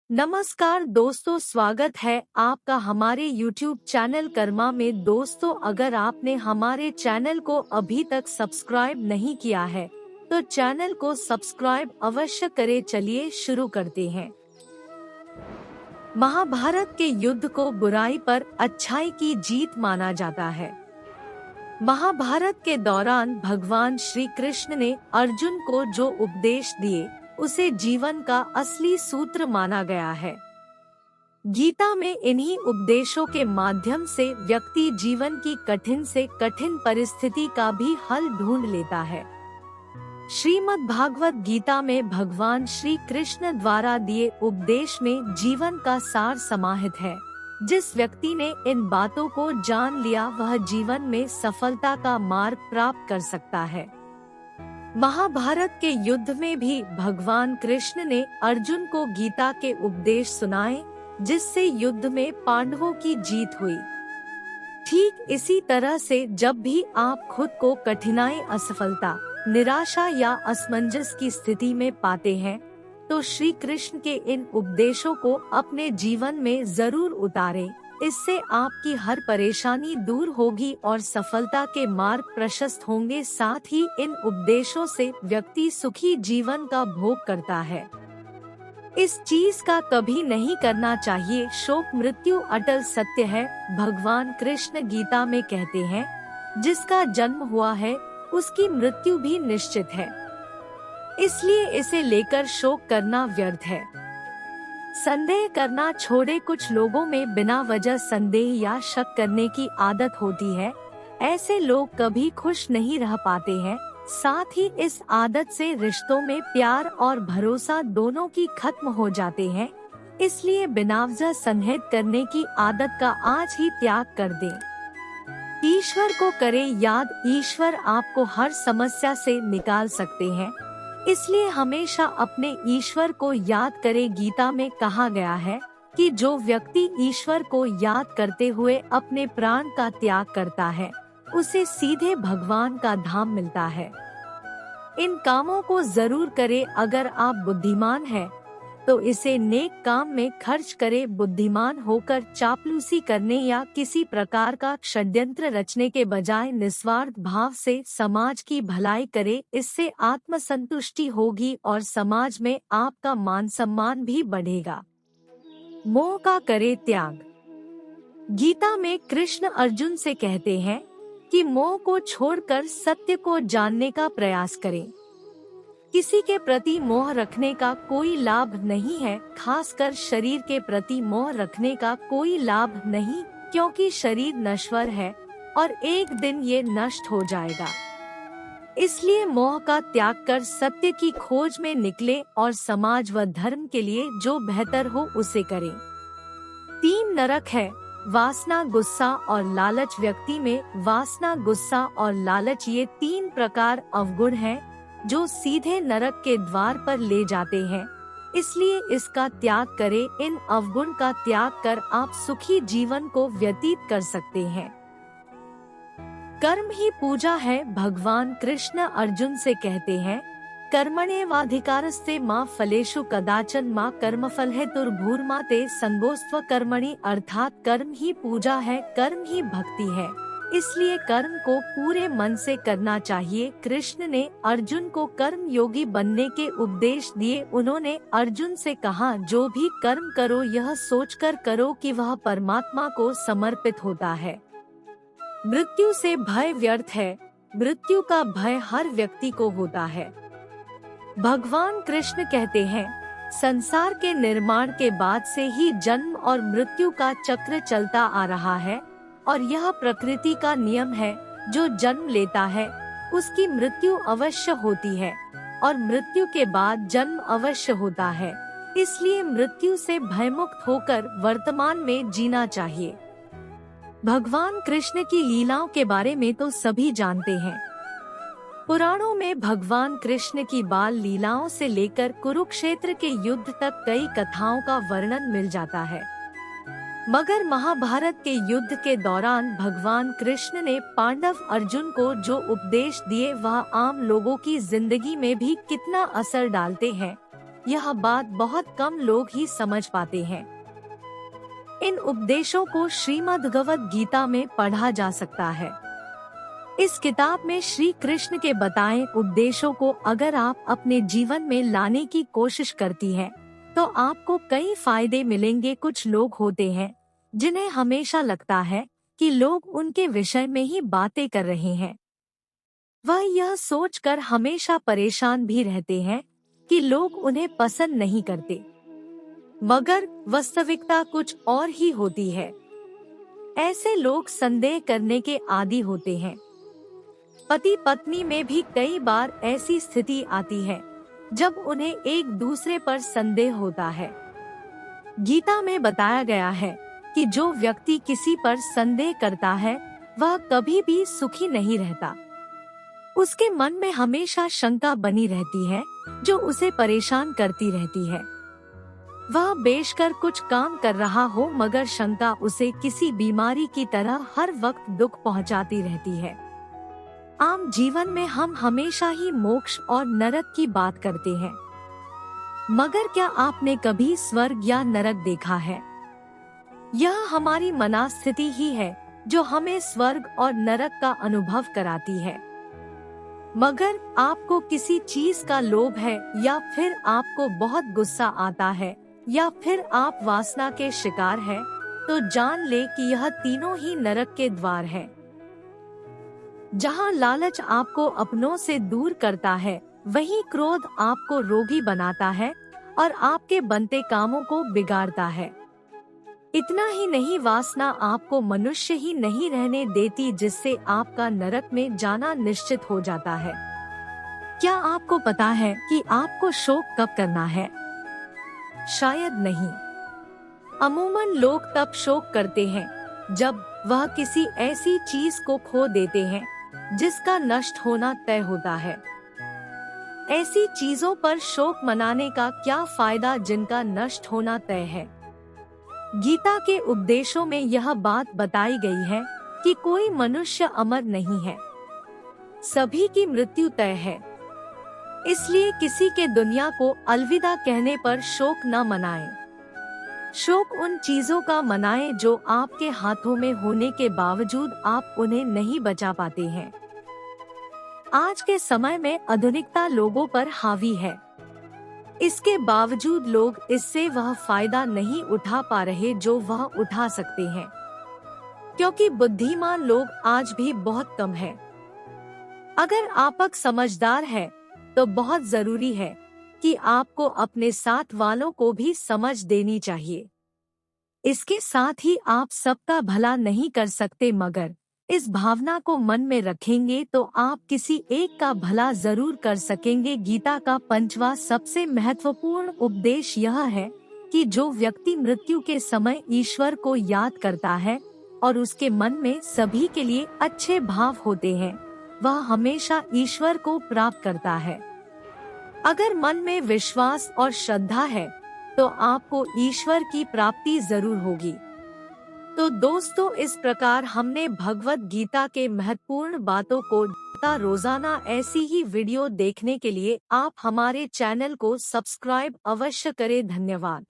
नमस्कार दोस्तों, स्वागत है आपका हमारे YouTube चैनल कर्मा में। दोस्तों, अगर आपने हमारे चैनल को अभी तक सब्सक्राइब नहीं किया है तो चैनल को सब्सक्राइब अवश्य करें। चलिए शुरू करते हैं। महाभारत के युद्ध को बुराई पर अच्छाई की जीत माना जाता है। महाभारत के दौरान भगवान श्री कृष्ण ने अर्जुन को जो उपदेश दिए उसे जीवन का असली सूत्र माना गया है। गीता में इन्हीं उपदेशों के माध्यम से व्यक्ति जीवन की कठिन से कठिन परिस्थिति का भी हल ढूंढ लेता है। श्रीमद् भागवत गीता में भगवान श्री कृष्ण द्वारा दिए उपदेश में जीवन का सार समाहित है। जिस व्यक्ति ने इन बातों को जान लिया वह जीवन में सफलता का मार्ग प्राप्त कर सकता है। महाभारत के युद्ध में भी भगवान कृष्ण ने अर्जुन को गीता के उपदेश सुनाए, जिससे युद्ध में पांडवों की जीत हुई। ठीक इसी तरह से जब भी आप खुद को कठिनाई, असफलता, निराशा या असमंजस की स्थिति में पाते हैं, तो श्री कृष्ण के इन उपदेशों को अपने जीवन में जरूर उतारें। इससे आपकी हर परेशानी दूर होगी और सफलता के मार्ग प्रशस्त होंगे। साथ ही इन उपदेशों से व्यक्ति सुखी जीवन का भोग करता है। इस चीज का कभी नहीं करना चाहिए। शोक मृत्यु अटल सत्य है। भगवान कृष्ण गीता में कहते हैं, जिसका जन्म हुआ है उसकी मृत्यु भी निश्चित है, इसलिए इसे लेकर शोक करना व्यर्थ है। संदेह करना छोड़े। कुछ लोगों में बिना वजह संदेह या शक करने की आदत होती है। ऐसे लोग कभी खुश नहीं रह पाते हैं। साथ ही इस आदत से रिश्तों में प्यार और भरोसा दोनों की खत्म हो जाते हैं। इसलिए बिना वजह संदेह करने की आदत का आज ही त्याग कर दें। ईश्वर को करें याद। ईश्वर आपको हर समस्या से निकाल सकते हैं, इसलिए हमेशा अपने ईश्वर को याद करें। गीता में कहा गया है कि जो व्यक्ति ईश्वर को याद करते हुए अपने प्राण का त्याग करता है, उसे सीधे भगवान का धाम मिलता है। इन कामों को जरूर करें। अगर आप बुद्धिमान हैं, तो इसे नेक काम में खर्च करें। बुद्धिमान होकर चापलूसी करने या किसी प्रकार का षड्यंत्र रचने के बजाय निस्वार्थ भाव से समाज की भलाई करें। इससे आत्मसंतुष्टि होगी और समाज में आपका मान सम्मान भी बढ़ेगा। मोह का करे त्याग। गीता में कृष्ण अर्जुन से कहते हैं कि मोह को छोड़कर सत्य को जानने का प्रयास करें। किसी के प्रति मोह रखने का कोई लाभ नहीं है, खासकर शरीर के प्रति मोह रखने का कोई लाभ नहीं, क्योंकि शरीर नश्वर है और एक दिन ये नष्ट हो जाएगा। इसलिए मोह का त्याग कर सत्य की खोज में निकले और समाज व धर्म के लिए जो बेहतर हो उसे करें। 3 नरक है, वासना, गुस्सा और लालच। व्यक्ति में वासना, गुस्सा और लालच ये 3 प्रकार अवगुण हैं, जो सीधे नरक के द्वार पर ले जाते हैं। इसलिए इसका त्याग करें। इन अवगुण का त्याग कर आप सुखी जीवन को व्यतीत कर सकते हैं। कर्म ही पूजा है। भगवान कृष्ण अर्जुन से कहते हैं, कर्मण्येवाधिकारस्ते मा फलेषु कदाचन मा कर्मफल हेतुर्भूर्मा ते संगोस्त्व कर्मणि। अर्थात कर्म ही पूजा है, कर्म ही भक्ति है, इसलिए कर्म को पूरे मन से करना चाहिए। कृष्ण ने अर्जुन को कर्म योगी बनने के उपदेश दिए। उन्होंने अर्जुन से कहा, जो भी कर्म करो यह सोचकर करो कि वह परमात्मा को समर्पित होता है। मृत्यु से भय व्यर्थ है। मृत्यु का भय हर व्यक्ति को होता है। भगवान कृष्ण कहते हैं, संसार के निर्माण के बाद से ही जन्म और मृत्यु का चक्र चलता आ रहा है और यह प्रकृति का नियम है। जो जन्म लेता है उसकी मृत्यु अवश्य होती है और मृत्यु के बाद जन्म अवश्य होता है। इसलिए मृत्यु से भयमुक्त होकर वर्तमान में जीना चाहिए। भगवान कृष्ण की लीलाओं के बारे में तो सभी जानते हैं। पुराणों में भगवान कृष्ण की बाल लीलाओं से लेकर कुरुक्षेत्र के युद्ध तक कई कथाओं का वर्णन मिल जाता है। मगर महाभारत के युद्ध के दौरान भगवान कृष्ण ने पांडव अर्जुन को जो उपदेश दिए वह आम लोगों की जिंदगी में भी कितना असर डालते हैं, यह बात बहुत कम लोग ही समझ पाते हैं। इन उपदेशों को श्रीमद् भगवद गीता में पढ़ा जा सकता है। इस किताब में श्री कृष्ण के बताए उपदेशों को अगर आप अपने जीवन में लाने की कोशिश करती हैं, तो आपको कई फायदे मिलेंगे। कुछ लोग होते हैं जिन्हें हमेशा लगता है कि लोग उनके विषय में ही बातें कर रहे हैं। वह यह सोचकर हमेशा परेशान भी रहते हैं कि लोग उन्हें पसंद नहीं करते, मगर वास्तविकता कुछ और ही होती है। ऐसे लोग संदेह करने के आदी होते हैं। पति पत्नी में भी कई बार ऐसी स्थिति आती है जब उन्हें एक दूसरे पर संदेह होता है। गीता में बताया गया है कि जो व्यक्ति किसी पर संदेह करता है वह कभी भी सुखी नहीं रहता। उसके मन में हमेशा शंका बनी रहती है जो उसे परेशान करती रहती है। वह बेशक कुछ काम कर रहा हो, मगर शंका उसे किसी बीमारी की तरह हर वक्त दुख पहुंचाती रहती है। आम जीवन में हम हमेशा ही मोक्ष और नरक की बात करते हैं, मगर क्या आपने कभी स्वर्ग या नरक देखा है? यह हमारी मनस्थिति ही है जो हमें स्वर्ग और नरक का अनुभव कराती है। मगर आपको किसी चीज का लोभ है, या फिर आपको बहुत गुस्सा आता है, या फिर आप वासना के शिकार हैं, तो जान ले कि यह तीनों ही नरक के द्वार हैं। जहाँ लालच आपको अपनों से दूर करता है, वहीं क्रोध आपको रोगी बनाता है और आपके बनते कामों को बिगाड़ता है। इतना ही नहीं, वासना आपको मनुष्य ही नहीं रहने देती, जिससे आपका नरक में जाना निश्चित हो जाता है। क्या आपको पता है कि आपको शोक कब करना है? शायद नहीं। अमूमन लोग तब शोक करते हैं जब वह किसी ऐसी चीज को खो देते हैं जिसका नष्ट होना तय होता है। ऐसी चीजों पर शोक मनाने का क्या फायदा जिनका नष्ट होना तय है? गीता के उपदेशों में यह बात बताई गई है कि कोई मनुष्य अमर नहीं है, सभी की मृत्यु तय है। इसलिए किसी के दुनिया को अलविदा कहने पर शोक न मनाएं। शोक उन चीजों का मनाएं जो आपके हाथों में होने के बावजूद आप उन्हें नहीं बचा पाते हैं। आज के समय में आधुनिकता लोगों पर हावी है, इसके बावजूद लोग इससे वह फायदा नहीं उठा पा रहे जो वह उठा सकते हैं, क्योंकि बुद्धिमान लोग आज भी बहुत कम हैं। अगर आप समझदार हैं, तो बहुत जरूरी है कि आपको अपने साथ वालों को भी समझ देनी चाहिए। इसके साथ ही आप सबका भला नहीं कर सकते, मगर इस भावना को मन में रखेंगे तो आप किसी एक का भला जरूर कर सकेंगे। गीता का 5वां सबसे महत्वपूर्ण उपदेश यह है कि जो व्यक्ति मृत्यु के समय ईश्वर को याद करता है और उसके मन में सभी के लिए अच्छे भाव होते हैं, वह हमेशा ईश्वर को प्राप्त करता है। अगर मन में विश्वास और श्रद्धा है तो आपको ईश्वर की प्राप्ति जरूर होगी। तो दोस्तों, इस प्रकार हमने भगवत गीता के महत्वपूर्ण बातों को रोजाना ऐसी ही वीडियो देखने के लिए आप हमारे चैनल को सब्सक्राइब अवश्य करें। धन्यवाद।